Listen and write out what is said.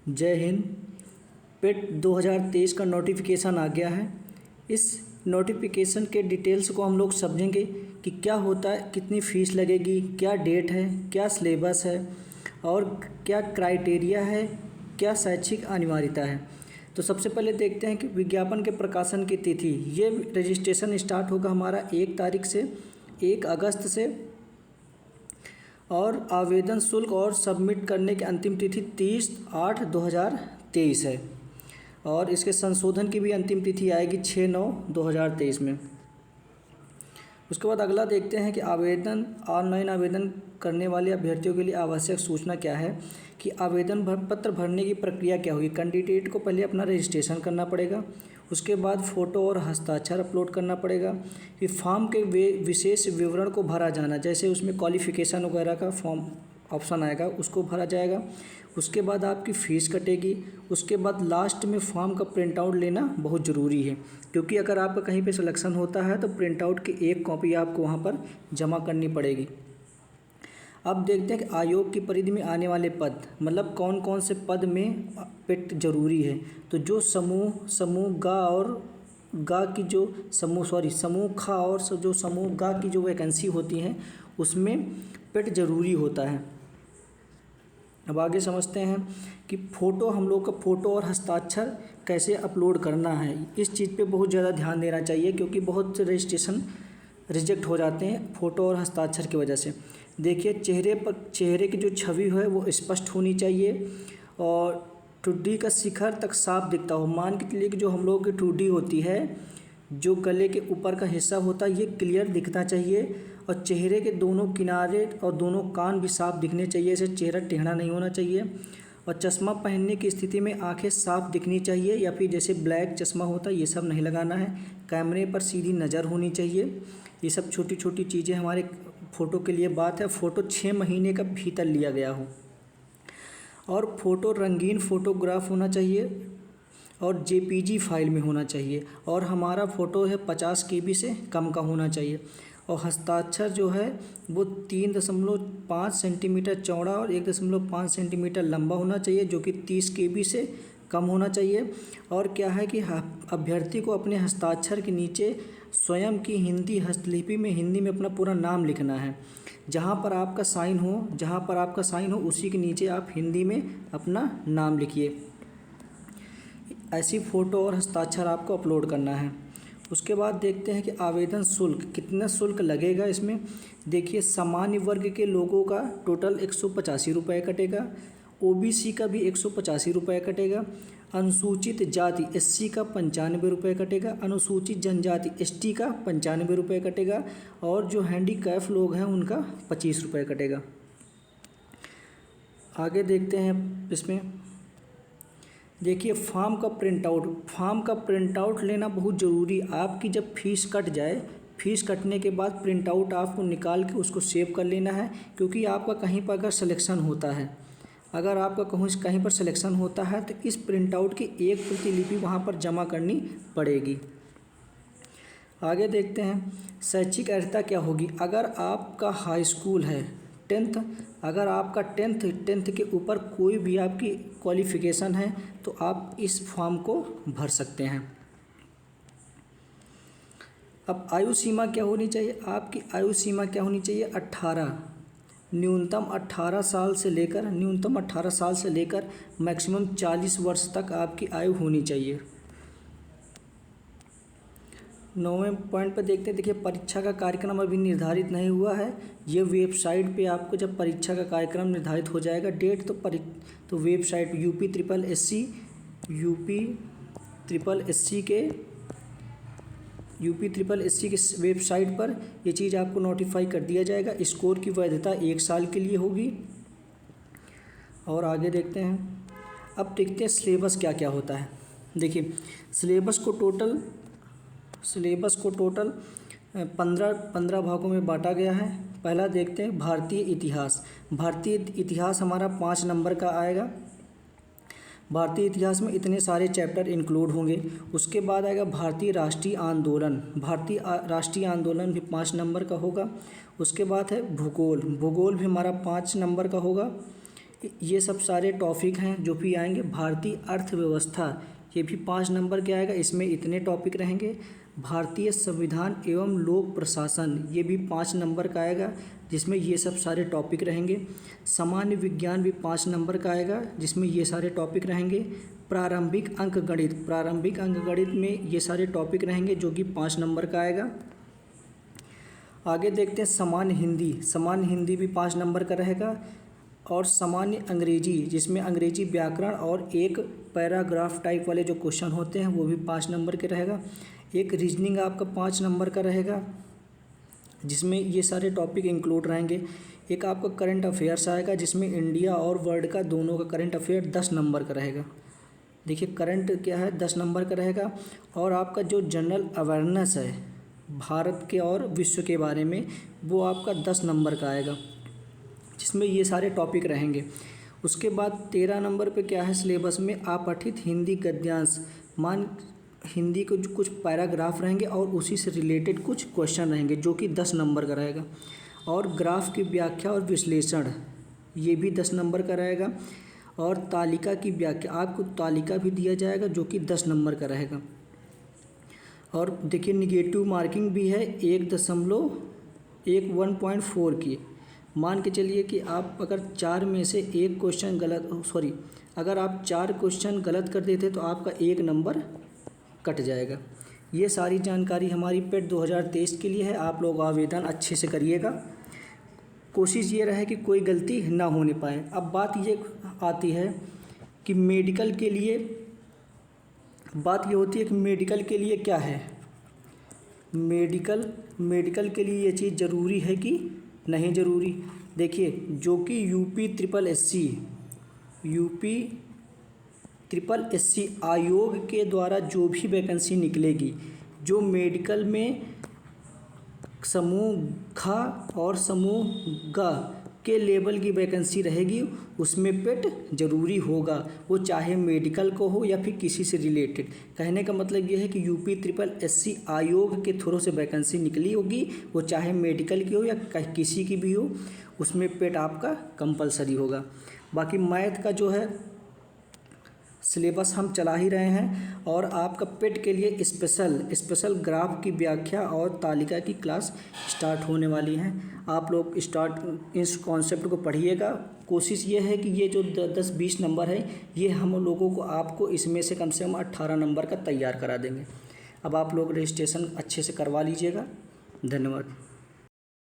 जय हिंद। पेट 2023 का नोटिफिकेशन आ गया है। इस नोटिफिकेशन के डिटेल्स को हम लोग समझेंगे कि क्या होता है, कितनी फ़ीस लगेगी, क्या डेट है, क्या सिलेबस है और क्या क्राइटेरिया है, क्या शैक्षिक अनिवार्यता है। तो सबसे पहले देखते हैं कि विज्ञापन के प्रकाशन की तिथि। ये रजिस्ट्रेशन स्टार्ट होगा हमारा 1 तारीख से 1 अगस्त से, और आवेदन शुल्क और सबमिट करने की अंतिम तिथि 30/8/2023 है। और इसके संशोधन की भी अंतिम तिथि आएगी 6/9/2023 में। उसके बाद अगला देखते हैं कि ऑनलाइन आवेदन करने वाले अभ्यर्थियों के लिए आवश्यक सूचना क्या है, कि आवेदन पत्र भरने की प्रक्रिया क्या होगी। कैंडिडेट को पहले अपना रजिस्ट्रेशन करना पड़ेगा, उसके बाद फ़ोटो और हस्ताक्षर अपलोड करना पड़ेगा। कि फॉर्म के विशेष विवरण को भरा जाना, जैसे उसमें क्वालिफ़िकेशन वगैरह का फॉर्म ऑप्शन आएगा, उसको भरा जाएगा। उसके बाद आपकी फ़ीस कटेगी। उसके बाद लास्ट में फॉर्म का प्रिंट आउट लेना बहुत ज़रूरी है, क्योंकि अगर आपका कहीं पे सिलेक्शन होता है तो प्रिंट आउट की एक कॉपी आपको वहाँ पर जमा करनी पड़ेगी। अब देखते हैं कि आयोग की परिधि में आने वाले पद, मतलब कौन कौन से पद में पेट जरूरी है। तो जो समूह गा और गा की जो समूह खा और जो समूह गा की जो वैकेंसी होती हैं उसमें पेट जरूरी होता है। अब आगे समझते हैं कि हम लोग का फ़ोटो और हस्ताक्षर कैसे अपलोड करना है। इस चीज़ पे बहुत ज़्यादा ध्यान देना चाहिए, क्योंकि बहुत से रजिस्ट्रेशन रिजेक्ट हो जाते हैं फ़ोटो और हस्ताक्षर की वजह से। देखिए, चेहरे की जो छवि है वो स्पष्ट होनी चाहिए और ठुड्डी का शिखर तक साफ दिखता हो। मान के चलिए कि जो हम लोगों की ठुड्डी होती है, जो गले के ऊपर का हिस्सा होता है, ये क्लियर दिखना चाहिए। और चेहरे के दोनों किनारे और दोनों कान भी साफ दिखने चाहिए, ऐसे चेहरा टेढ़ा नहीं होना चाहिए। और चश्मा पहनने की स्थिति में आंखें साफ दिखनी चाहिए, या फिर जैसे ब्लैक चश्मा होता है ये सब नहीं लगाना है। कैमरे पर सीधी नज़र होनी चाहिए। ये सब छोटी छोटी चीज़ें हमारे फ़ोटो के लिए बात है। फ़ोटो 6 महीने का भीतर लिया गया हो, और फ़ोटो रंगीन फ़ोटोग्राफ होना चाहिए और जेपीजी फाइल में होना चाहिए। और हमारा फ़ोटो है 50 KB से कम का होना चाहिए। और हस्ताक्षर जो है वो 3.5 सेंटीमीटर चौड़ा और 1.5 सेंटीमीटर लंबा होना चाहिए, जो कि 30 KB से कम होना चाहिए। और क्या है कि अभ्यर्थी को अपने हस्ताक्षर के नीचे स्वयं की हिंदी हस्तलिपि में हिंदी में अपना पूरा नाम लिखना है। जहाँ पर आपका साइन हो उसी के नीचे आप हिंदी में अपना नाम लिखिए। ऐसी फ़ोटो और हस्ताक्षर आपको अपलोड करना है। उसके बाद देखते हैं कि आवेदन शुल्क, कितना शुल्क लगेगा इसमें। देखिए, सामान्य वर्ग के लोगों का टोटल 185 रुपये कटेगा, OBC का भी 185 रुपये कटेगा, अनुसूचित जाति SC का 95 रुपये कटेगा, अनुसूचित जनजाति ST का 95 रुपये कटेगा, और जो हैंडीकैप लोग हैं उनका 25 रुपये कटेगा। आगे देखते हैं इसमें। देखिए, फॉर्म का प्रिंट आउट लेना बहुत ज़रूरी। आपकी जब फ़ीस कट जाए, फ़ीस कटने के बाद प्रिंट आउट आपको निकाल के उसको सेव कर लेना है, क्योंकि आपका कहीं पर अगर सिलेक्शन होता है, कहीं पर सिलेक्शन होता है तो इस प्रिंट आउट की एक प्रतिलिपि वहाँ पर जमा करनी पड़ेगी। आगे देखते हैं शैक्षिक अर्हता क्या होगी। अगर आपका हाई स्कूल है 10th, अगर आपका 10th के ऊपर कोई भी आपकी क्वालिफ़िकेशन है तो आप इस फॉर्म को भर सकते हैं। अब आयु सीमा क्या होनी चाहिए। आपकी आयु सीमा क्या होनी चाहिए, न्यूनतम 18 साल से लेकर मैक्सिमम 40 वर्ष तक आपकी आयु होनी चाहिए। 9वें पॉइंट पर देखते हैं। देखिए, परीक्षा का कार्यक्रम अभी निर्धारित नहीं हुआ है। ये वेबसाइट पे आपको जब परीक्षा का कार्यक्रम निर्धारित हो जाएगा डेट, तो website UP triple S C के वेबसाइट पर ये चीज़ आपको नोटिफाई कर दिया जाएगा। स्कोर की वैधता 1 साल के लिए होगी। और आगे देखते हैं। अब देखते हैं सिलेबस क्या क्या होता है। देखिए, सिलेबस को टोटल 15 भागों में बांटा गया है। पहला देखते हैं भारतीय इतिहास हमारा 5 नंबर का आएगा। भारतीय इतिहास में इतने सारे चैप्टर इंक्लूड होंगे। उसके बाद आएगा भारतीय राष्ट्रीय आंदोलन भी 5 नंबर का होगा। उसके बाद है भूगोल भी हमारा 5 नंबर का होगा। ये सब सारे टॉपिक हैं जो भी आएंगे। भारतीय अर्थव्यवस्था, ये भी 5 नंबर के आएगा, इसमें इतने टॉपिक रहेंगे। भारतीय संविधान एवं लोक प्रशासन, ये भी 5 नंबर का आएगा, जिसमें ये सब सारे टॉपिक रहेंगे। सामान्य विज्ञान भी 5 नंबर का आएगा, जिसमें ये सारे टॉपिक रहेंगे। प्रारंभिक अंकगणित, प्रारंभिक अंकगणित में ये सारे टॉपिक रहेंगे जो कि 5 नंबर का आएगा। आगे देखते हैं सामान्य हिंदी, सामान्य हिंदी भी 5 नंबर का रहेगा। और सामान्य अंग्रेजी, जिसमें अंग्रेजी व्याकरण और एक पैराग्राफ टाइप वाले जो क्वेश्चन होते हैं वो भी 5 नंबर के रहेगा। एक रीजनिंग आपका 5 नंबर का रहेगा, जिसमें ये सारे टॉपिक इंक्लूड रहेंगे। एक आपका करंट अफेयर्स आएगा, जिसमें इंडिया और वर्ल्ड का दोनों का करंट अफेयर 10 नंबर का रहेगा। देखिए करंट क्या है, 10 नंबर का रहेगा। और आपका जो जनरल अवेयरनेस है भारत के और विश्व के बारे में, वो आपका 10 नंबर का आएगा, जिसमें ये सारे टॉपिक रहेंगे। उसके बाद 13 नंबर पे क्या है सिलेबस में, अपठित हिंदी गद्यांश, मान हिंदी को कुछ पैराग्राफ रहेंगे और उसी से रिलेटेड कुछ क्वेश्चन रहेंगे जो कि 10 नंबर का रहेगा। और ग्राफ की व्याख्या और विश्लेषण, ये भी 10 नंबर का रहेगा। और तालिका की व्याख्या, आपको तालिका भी दिया जाएगा जो कि 10 नंबर का रहेगा। और देखिए निगेटिव मार्किंग भी है 1.4 की। मान के चलिए कि आप अगर 4 में से एक क्वेश्चन अगर आप 4 क्वेश्चन गलत कर देते तो आपका 1 नंबर कट जाएगा। ये सारी जानकारी हमारी पेट 2023 के लिए है। आप लोग आवेदन अच्छे से करिएगा, कोशिश ये रहे कि कोई गलती ना होने पाए। अब बात ये आती है कि मेडिकल के लिए, बात ये होती है कि मेडिकल के लिए क्या है, मेडिकल के लिए ये चीज़ ज़रूरी है कि नहीं ज़रूरी। देखिए जो कि यूपी ट्रिपल एससी आयोग के द्वारा जो भी वैकेंसी निकलेगी, जो मेडिकल में समूह ख और समूह ग के लेवल की वैकेंसी रहेगी, उसमें पेट ज़रूरी होगा, वो चाहे मेडिकल को हो या फिर किसी से रिलेटेड। कहने का मतलब ये है कि यूपी ट्रिपल एससी आयोग के थ्रू से वैकेंसी निकली होगी, वो चाहे मेडिकल की हो या किसी की भी हो, उसमें पेट आपका कंपलसरी होगा। बाकी मैथ का जो है सिलेबस हम चला ही रहे हैं। और आपका पेट के लिए स्पेशल ग्राफ की व्याख्या और तालिका की क्लास स्टार्ट होने वाली हैं। आप लोग इस कॉन्सेप्ट को पढ़िएगा। कोशिश ये है कि ये जो 10-20 नंबर है, ये हम लोगों को आपको इसमें से कम 18 नंबर का तैयार करा देंगे। अब आप लोग रजिस्ट्रेशन अच्छे से करवा लीजिएगा। धन्यवाद।